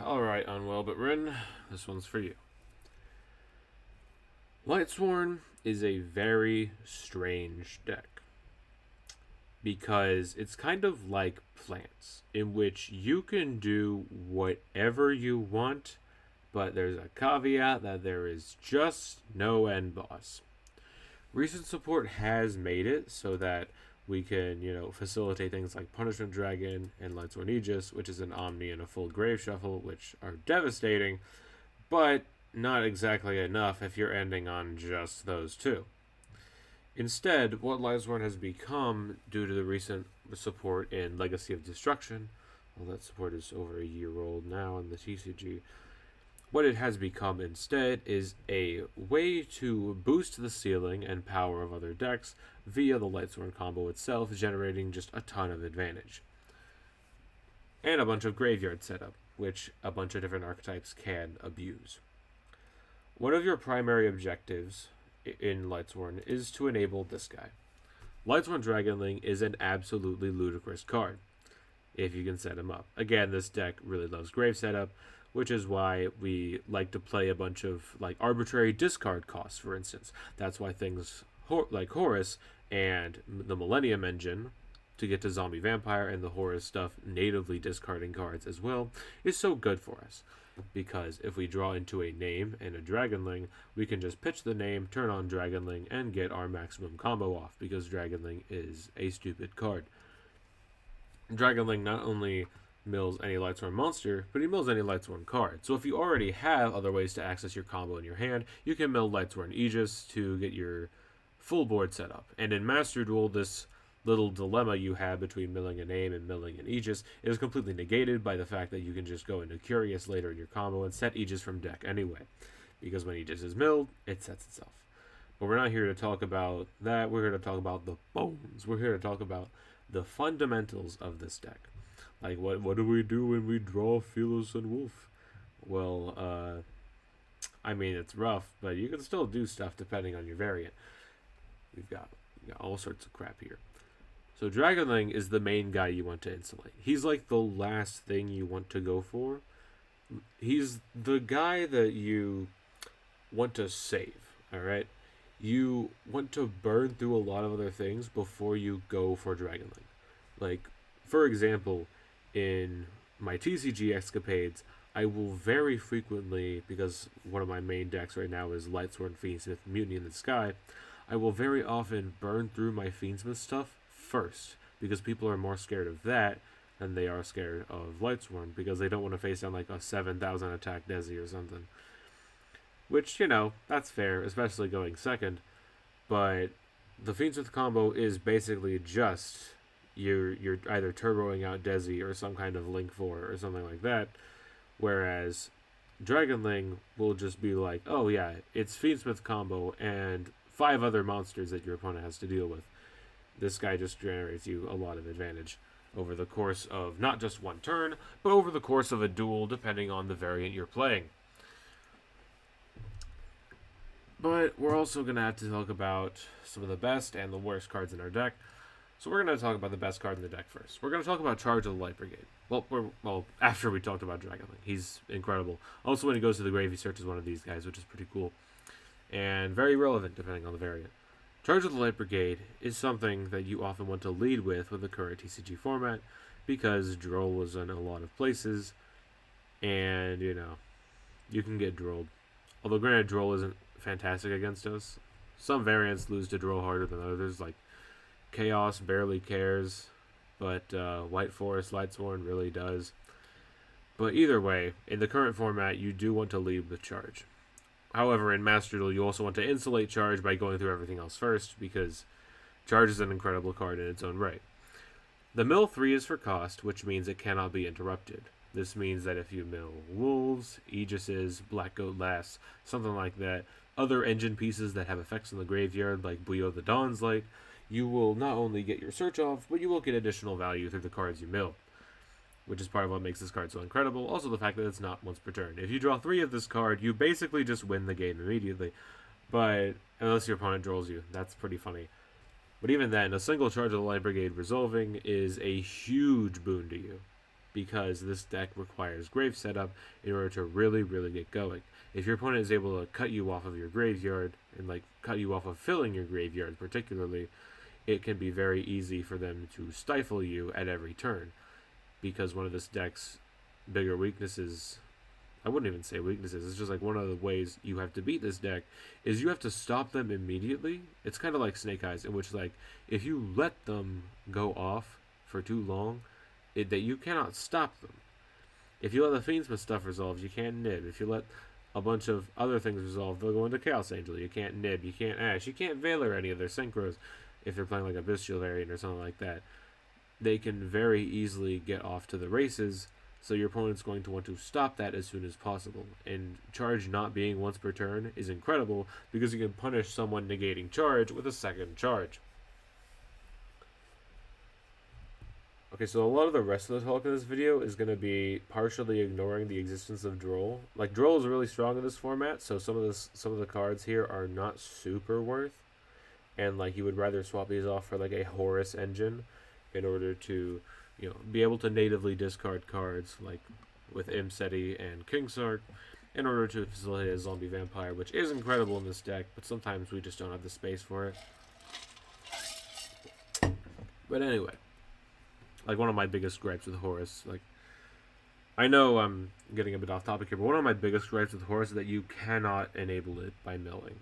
Alright, Unwell but Rin, this one's for you. Lightsworn is a very strange deck because it's kind of like plants, in which you can do whatever you want, but there's a caveat that there is just no end boss. Recent support has made it so that we can, facilitate things like Punishment Dragon and Lightsworn Aegis, which is an Omni and a full Grave Shuffle, which are devastating, but not exactly enough if you're ending on just those two. Instead, what Lightsworn has become due to the recent support in Legacy of Destruction, well, that support is over a year old now in the TCG, what it has become instead is a way to boost the ceiling and power of other decks via the Lightsworn combo itself, generating just a ton of advantage. And a bunch of graveyard setup, which a bunch of different archetypes can abuse. One of your primary objectives in Lightsworn is to enable this guy. Lightsworn Dragonling is an absolutely ludicrous card if you can set him up. Again, this deck really loves grave setup, which is why we like to play a bunch of arbitrary discard costs, for instance. That's why things like Horus and the Millennium Engine to get to Zombie Vampire and the Horus stuff natively discarding cards as well is so good for us. Because if we draw into a name and a Dragonling, we can just pitch the name, turn on Dragonling, and get our maximum combo off, because Dragonling is a stupid card. Dragonling not only mills any Lightsworn monster, but he mills any Lightsworn card. So if you already have other ways to access your combo in your hand, you can mill Lightsworn Aegis to get your full board set up. And in Master Duel, this little dilemma you have between milling a name and milling an Aegis is completely negated by the fact that you can just go into Curious later in your combo and set Aegis from deck anyway. Because when Aegis is milled, it sets itself. But we're not here to talk about that. We're here to talk about the bones. We're here to talk about the fundamentals of this deck. Like, what do we do when we draw Fearless and Wolf? Well, it's rough, but you can still do stuff depending on your variant. We've got all sorts of crap here. So Dragonling is the main guy you want to insulate. He's like the last thing you want to go for. He's the guy that you want to save, alright? You want to burn through a lot of other things before you go for Dragonling. Like, for example, in my TCG escapades, I will very frequently, because one of my main decks right now is Lightsworn, Fiendsmith, Mutiny in the Sky, I will very often burn through my Fiendsmith stuff first, because people are more scared of that than they are scared of Lightsworn, because they don't want to face down like a 7,000 attack Desi or something. Which, that's fair, especially going second, but the Fiendsmith combo is basically just you're either turboing out Desi or some kind of Link 4 or something like that, whereas Dragonling will just be like, oh yeah, it's Fiendsmith combo and 5 other monsters that your opponent has to deal with. This guy just generates you a lot of advantage over the course of not just one turn, but over the course of a duel, depending on the variant you're playing. But we're also going to have to talk about some of the best and the worst cards in our deck. So we're going to talk about the best card in the deck first. We're going to talk about Charge of the Light Brigade. Well, after we talked about Dragonling. He's incredible. Also, when he goes to the grave, he searches one of these guys, which is pretty cool. And very relevant, depending on the variant. Charge of the Light Brigade is something that you often want to lead with the current TCG format, because Droll is in a lot of places, and, you can get Drolled. Although, granted, Droll isn't fantastic against us. Some variants lose to Droll harder than others, like Chaos barely cares, but White Forest Lightsworn really does. But either way, in the current format, you do want to lead with Charge. However, in Master Duel, you also want to insulate Charge by going through everything else first, because Charge is an incredible card in its own right. The mill 3 is for cost, which means it cannot be interrupted. This means that if you mill Wolves, Aegises, Black Goat Lass, something like that, other engine pieces that have effects in the graveyard, like Buyo the Dawn's Light, you will not only get your search off, but you will get additional value through the cards you mill, which is part of what makes this card so incredible. Also the fact that it's not once per turn. If you draw 3 of this card, you basically just win the game immediately. But unless your opponent draws you, that's pretty funny. But even then, a single Charge of the Light Brigade resolving is a huge boon to you. because this deck requires grave setup in order to really, really get going. If your opponent is able to cut you off of your graveyard, and like cut you off of filling your graveyard particularly, it can be very easy for them to stifle you at every turn, because one of this deck's bigger weaknesses, I wouldn't even say weaknesses, it's just like one of the ways you have to beat this deck is you have to stop them immediately. It's kind of like Snake Eyes, in which like if you let them go off for too long, that you cannot stop them. If you let the Fiendsmith stuff resolve, you can't nib. If you let a bunch of other things resolve, they'll go into Chaos Angel. You can't nib, you can't Ash, you can't Veiler any of their synchros if they're playing like a Bestial variant or something like that. They can very easily get off to the races, so your opponent's going to want to stop that as soon as possible. And charge not being once per turn is incredible, because you can punish someone negating charge with a second charge. Okay, so a lot of the rest of the talk in this video is going to be partially ignoring the existence of Droll. Like, Droll is really strong in this format, so some of the cards here are not super worth. And like, you would rather swap these off for like a Horus engine in order to, you know, be able to natively discard cards like with Imseti and Kingsark in order to facilitate a zombie vampire, which is incredible in this deck, but sometimes we just don't have the space for it. But anyway, like, one of my biggest gripes with Horus, like, I know I'm getting a bit off topic here, but one of my biggest gripes with Horus is that you cannot enable it by milling.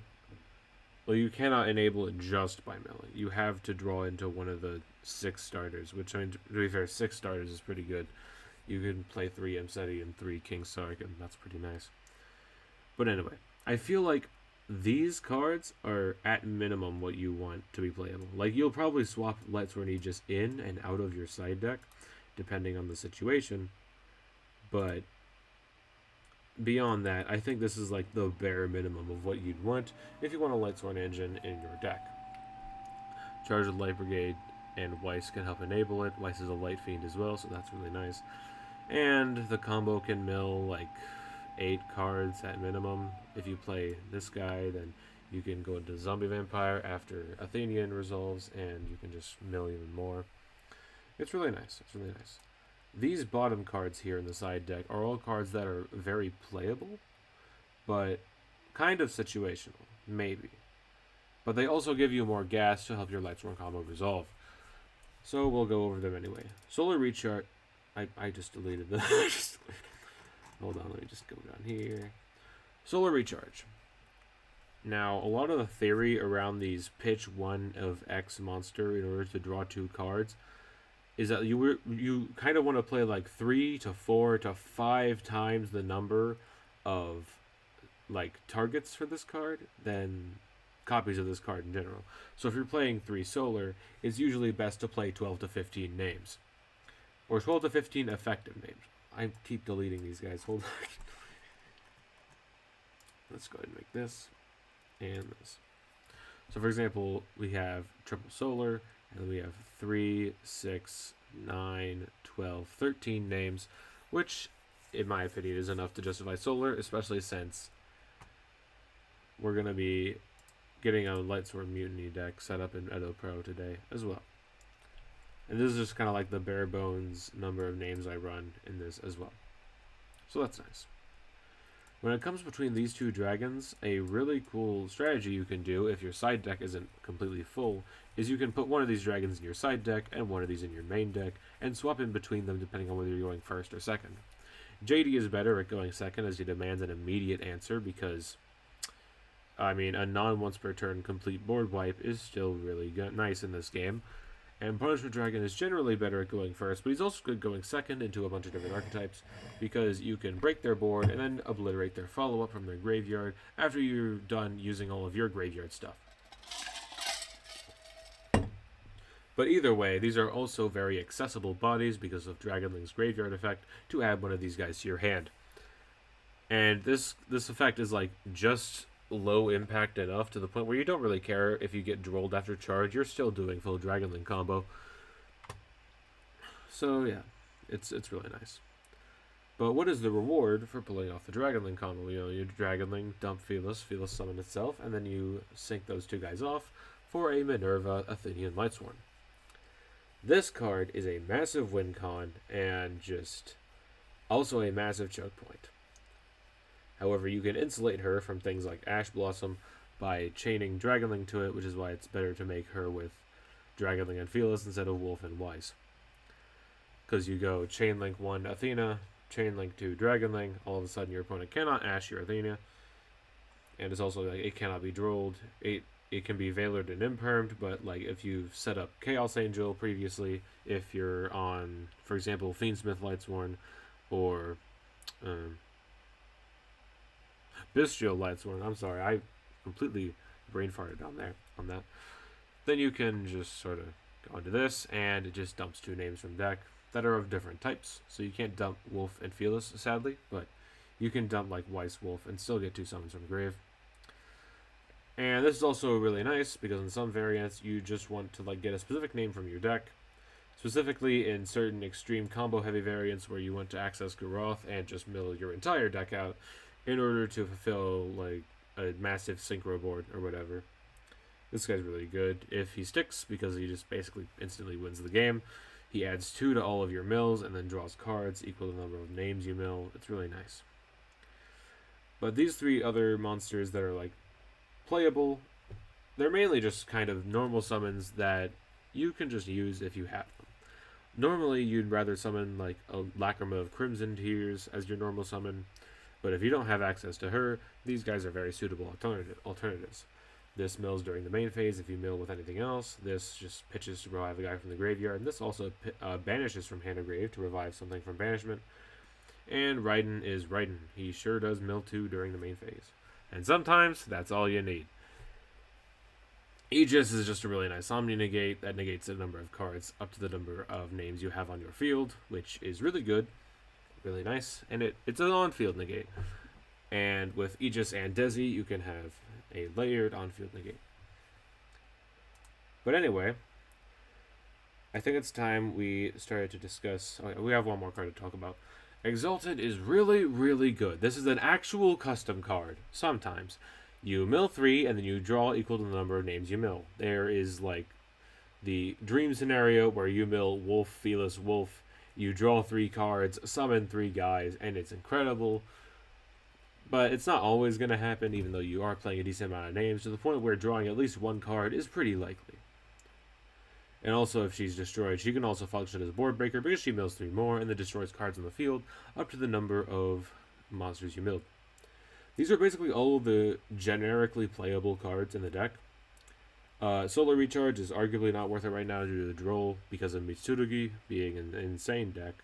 Well, you cannot enable it just by milling. You have to draw into one of the 6 starters, which, I mean, to be fair, 6 starters is pretty good. You can play 3 Imseti and 3 Kingsark, and that's pretty nice. But anyway, I feel like these cards are at minimum what you want to be playable. Like, you'll probably swap Lightsworn Aegis in and out of your side deck, depending on the situation. But beyond that, I think this is like the bare minimum of what you'd want if you want a Lightsworn engine in your deck. Charge with Light Brigade and Weiss can help enable it. Weiss is a Light Fiend as well, so that's really nice. And the combo can mill like 8 cards at minimum. If you play this guy, then you can go into Zombie Vampire after Athenian resolves, and you can just mill even more. It's really nice. It's really nice. These bottom cards here in the side deck are all cards that are very playable, but kind of situational, maybe. But they also give you more gas to help your Lightsworn combo resolve. So we'll go over them anyway. Solar Recharge. I just deleted them. Hold on, let me just go down here. Solar Recharge. Now, a lot of the theory around these pitch 1 of X monster in order to draw 2 cards is that you kind of want to play like 3 to 4 to 5 times the number of like targets for this card than copies of this card in general. So if you're playing 3 solar, it's usually best to play 12 to 15 names. Or 12 to 15 effective names. I keep deleting these guys. Hold on. Let's go ahead and make this and this. So for example, we have triple solar, and we have 3, 6, 9, 12, 13 names, which, in my opinion, is enough to justify solar, especially since we're going to be getting a Lightsworn Mutiny deck set up in Edo Pro today as well. And this is just kind of like the bare bones number of names I run in this as well. So that's nice. When it comes between these 2 dragons, a really cool strategy you can do if your side deck isn't completely full is you can put one of these dragons in your side deck and one of these in your main deck and swap in between them depending on whether you're going first or second. JD is better at going second as he demands an immediate answer because, I mean, a non-once per turn complete board wipe is still really nice in this game. And Punishment Dragon is generally better at going first, but he's also good going second into a bunch of different archetypes because you can break their board and then obliterate their follow-up from their graveyard after you're done using all of your graveyard stuff. But either way, these are also very accessible bodies because of Dragonling's graveyard effect to add one of these guys to your hand. And this effect is like just low impact enough to the point where you don't really care if you get drolled after charge. You're still doing full Dragonling combo. So yeah, it's really nice. But what is the reward for pulling off the Dragonling combo? You know, you Dragonling, dump Felis, Felis summon itself, and then you sync those 2 guys off for a Minerva Athenian Lightsworn. This card is a massive win con and just also a massive choke point. However, you can insulate her from things like Ash Blossom by chaining Dragonling to it, which is why it's better to make her with Dragonling and Fearless instead of Wolf and Wise. Because you go Chainlink 1 Athena, Chainlink 2 Dragonling, all of a sudden your opponent cannot Ash your Athena. And it's also like it cannot be drolled. It can be Veilered and Impermed, but like if you've set up Chaos Angel previously, if you're on, for example, Fiendsmith Lightsworn or Bestial Lightsworn, I'm sorry, I completely brain farted on that. Then you can just sort of go into this, and it just dumps 2 names from deck that are of different types. So you can't dump Wolf and Fearless, sadly, but you can dump like Weiss Wolf and still get 2 summons from grave. And this is also really nice because in some variants you just want to like get a specific name from your deck. Specifically in certain extreme combo heavy variants where you want to access Garoth and just mill your entire deck out in order to fulfill like a massive synchro board or whatever. This guy's really good if he sticks because he just basically instantly wins the game. He adds 2 to all of your mills and then draws cards equal to the number of names you mill. It's really nice. But these 3 other monsters that are like playable, they're mainly just kind of normal summons that you can just use if you have them. Normally you'd rather summon like a Lacrima of Crimson Tears as your normal summon, but if you don't have access to her, these guys are very suitable alternatives. This mills during the main phase if you mill with anything else. This just pitches to revive a guy from the graveyard, and this also banishes from hand or grave to revive something from banishment. And Raiden is Raiden. He sure does mill 2 during the main phase. And sometimes that's all you need. Aegis is just a really nice Omni negate that negates the number of cards up to the number of names you have on your field, which is really good, really nice, and it's an on-field negate. And with Aegis and Desi, you can have a layered on-field negate. But anyway, I think it's time we started to discuss. We have one more card to talk about. Exalted is really, really good. This is an actual custom card. Sometimes you mill 3 and then you draw equal to the number of names you mill. There is like the dream scenario where you mill Wolf, Fearless Wolf. You draw 3 cards, summon 3 guys, and it's incredible. But it's not always going to happen, even though you are playing a decent amount of names, to the point where drawing at least 1 card is pretty likely. And also, if she's destroyed, she can also function as a board breaker because she mills 3 more and then destroys cards on the field up to the number of monsters you milled. These are basically all of the generically playable cards in the deck. Solar Recharge is arguably not worth it right now due to the Droll because of Mitsurugi being an insane deck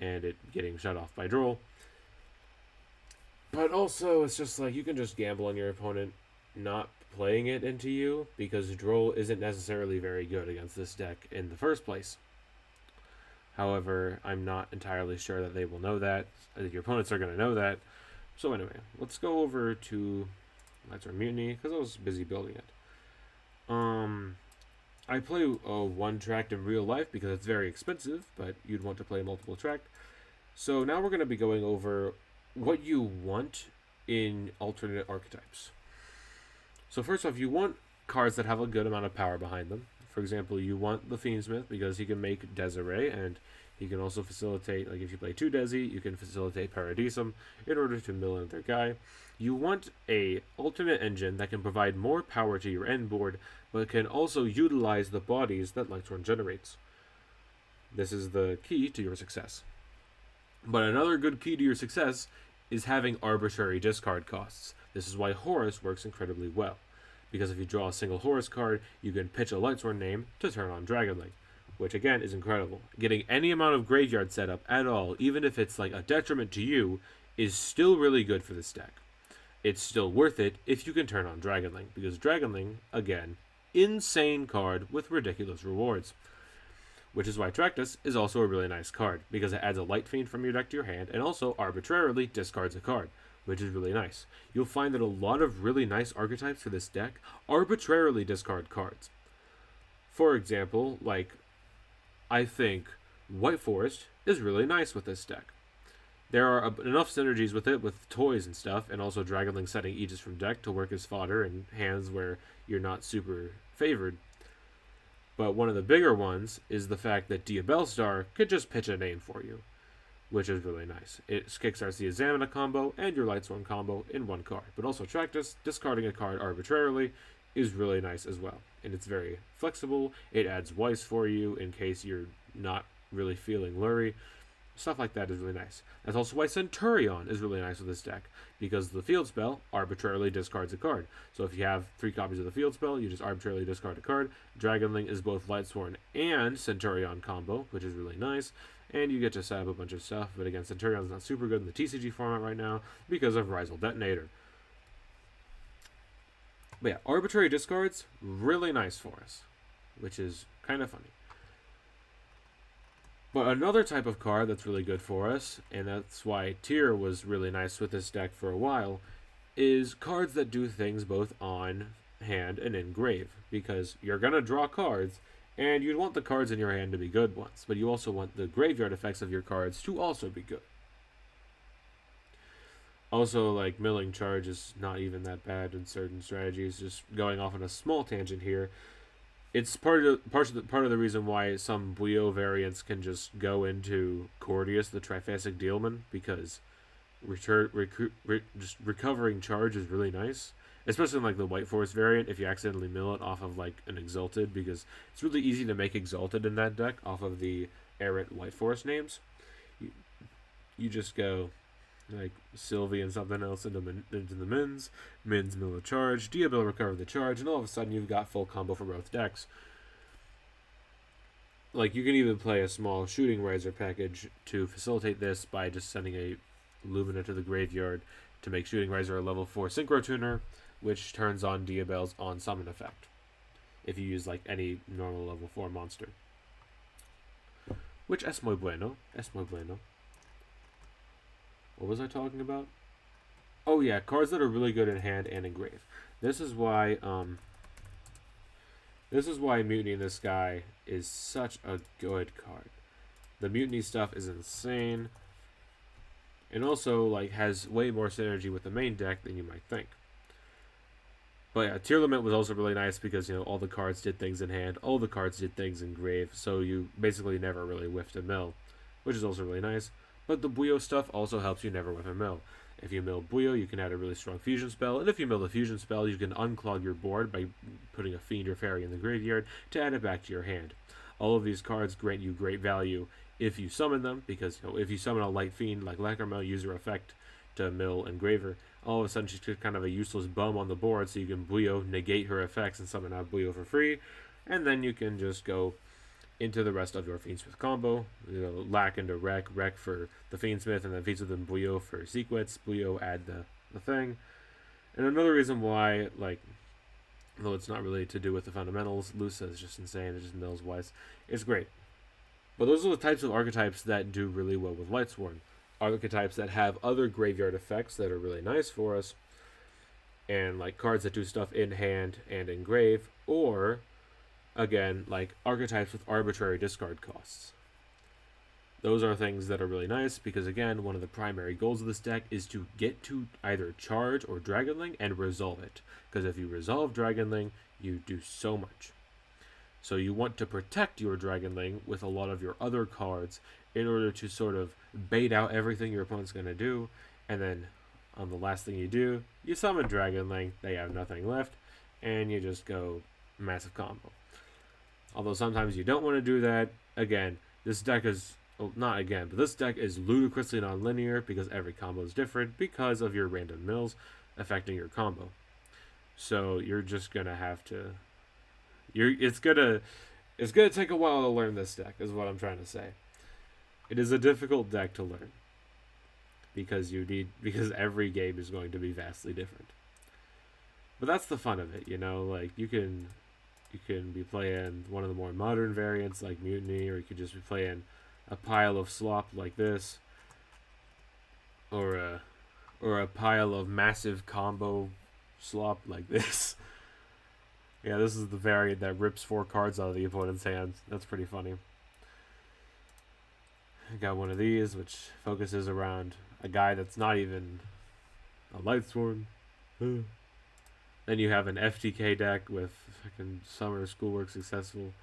and it getting shut off by Droll. But also, it's just like you can just gamble on your opponent not playing it into you because Droll isn't necessarily very good against this deck in the first place. However, I'm not entirely sure that they will know that. Your opponents are going to know that. So anyway, let's go over to Lightsworn Mutiny because I was busy building it. I play one track in real life because it's very expensive, but you'd want to play multiple track. So now we're going to be going over what you want in alternate archetypes. So first off, you want cards that have a good amount of power behind them. For example, you want the Fiendsmith because he can make Desiree, and he can also facilitate, like if you play 2 Desi, you can facilitate Paradisum in order to mill another guy. You want a alternate engine that can provide more power to your end board, but can also utilize the bodies that Lightsworn generates. This is the key to your success. But another good key to your success is having arbitrary discard costs. This is why Horus works incredibly well. Because if you draw a single Horus card, you can pitch a Lightsworn name to turn on Dragonling, which again is incredible. Getting any amount of graveyard setup at all, even if it's like a detriment to you, is still really good for this deck. It's still worth it if you can turn on Dragonling, because Dragonling, again, insane card with ridiculous rewards. Which is why Tractus is also a really nice card, because it adds a Light Fiend from your deck to your hand, and also arbitrarily discards a card, which is really nice. You'll find that a lot of really nice archetypes for this deck arbitrarily discard cards. For example, like, I think White Forest is really nice with this deck. There are enough synergies with it, with toys and stuff, and also Dragonling setting Aegis from deck to work as fodder in hands where you're not super favored. But one of the bigger ones is the fact that Diabellstar could just pitch a name for you, which is really nice. It kickstarts the Examina combo and your Lightsworn combo in one card. But also Tractus, discarding a card arbitrarily, is really nice as well. And it's very flexible. It adds Weiss for you in case you're not really feeling Lurie. Stuff like that is really nice. That's also why Centurion is really nice with this deck, because the field spell arbitrarily discards a card. So if you have 3 copies of the field spell, you just arbitrarily discard a card. Dragonling is both Lightsworn and Centurion combo, which is really nice. And you get to set up a bunch of stuff, but again, Centurion's not super good in the TCG format right now because of Rizal Detonator. But yeah, arbitrary discards, really nice for us, which is kind of funny. But another type of card that's really good for us, and that's why Tyr was really nice with this deck for a while, is cards that do things both on hand and in grave. Because you're going to draw cards, and you'd want the cards in your hand to be good ones, but you also want the graveyard effects of your cards to also be good. Also, like, milling charge is not even that bad in certain strategies. Just going off on a small tangent here, it's part of the reason why some Buio variants can just go into Cordius, the Triphasic Dealman, because just recovering charge is really nice, especially in like the White Forest variant. If you accidentally mill it off of like an Exalted, because it's really easy to make Exalted in that deck off of the errant White Forest names. You just go like Sylvie and something else into the Mins mill a charge, Diabell recover the charge, and all of a sudden you've got full combo for both decks. Like, you can even play a small Shooting Riser package to facilitate this by just sending a Lumina to the graveyard to make Shooting Riser a level 4 Synchro Tuner, which turns on Diabell's on summon effect if you use like any normal level 4 monster. Which es muy bueno. What was I talking about? Oh yeah, cards that are really good in hand and in grave. This is why Mutiny in the Sky is such a good card. The Mutiny stuff is insane, and also like has way more synergy with the main deck than you might think. But yeah, Tear Lament was also really nice because, you know, all the cards did things in hand, all the cards did things in grave, so you basically never really whiffed a mill, which is also really nice. But the Buio stuff also helps you never whiff a mill. If you mill Buio, you can add a really strong fusion spell, and if you mill the fusion spell, you can unclog your board by putting a Fiend or Fairy in the graveyard to add it back to your hand. All of these cards grant you great value if you summon them, because, you know, if you summon a Light Fiend like Lacrimal, use her effect to mill Engraver, all of a sudden she's kind of a useless bum on the board, so you can Buio, negate her effects, and summon out Buio for free, and then you can just go into the rest of your Fiendsmith combo. You know, Lack into Wreck for the Fiendsmith, and then Fiendsmith and Buio for Sequence. Buio add the thing. And another reason why, like, though it's not really to do with the fundamentals, Lusa is just insane, it just mills Weiss. It's great. But those are the types of archetypes that do really well with Lightsworn. Archetypes that have other graveyard effects that are really nice for us, and like cards that do stuff in hand and in grave, or again, like archetypes with arbitrary discard costs. Those are things that are really nice because, again, one of the primary goals of this deck is to get to either charge or Dragonling and resolve it. Because if you resolve Dragonling, you do so much. So you want to protect your Dragonling with a lot of your other cards in order to sort of bait out everything your opponent's going to do, and then on the last thing you do, you summon Dragonling, they have nothing left, and you just go massive combo. Although sometimes you don't want to do that. Again, this deck is, well, not again, but this deck is ludicrously non-linear because every combo is different because of your random mills affecting your combo. So you're just going to have to, it's gonna take a while to learn this deck, is what I'm trying to say. It is a difficult deck to learn because every game is going to be vastly different. But that's the fun of it, you know. Like you can be playing one of the more modern variants like Mutiny, or you could just be playing a pile of slop like this, or a pile of massive combo slop like this. Yeah, this is the variant that rips 4 cards out of the opponent's hand. That's pretty funny. I got one of these, which focuses around a guy that's not even a Lightsworn. Then you have an FTK deck with fucking Summer Schoolwork Successful.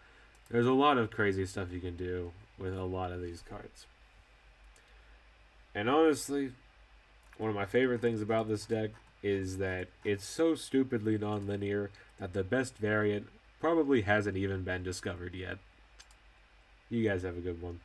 There's a lot of crazy stuff you can do with a lot of these cards. And honestly, one of my favorite things about this deck is that it's so stupidly non-linear that the best variant probably hasn't even been discovered yet. You guys have a good one.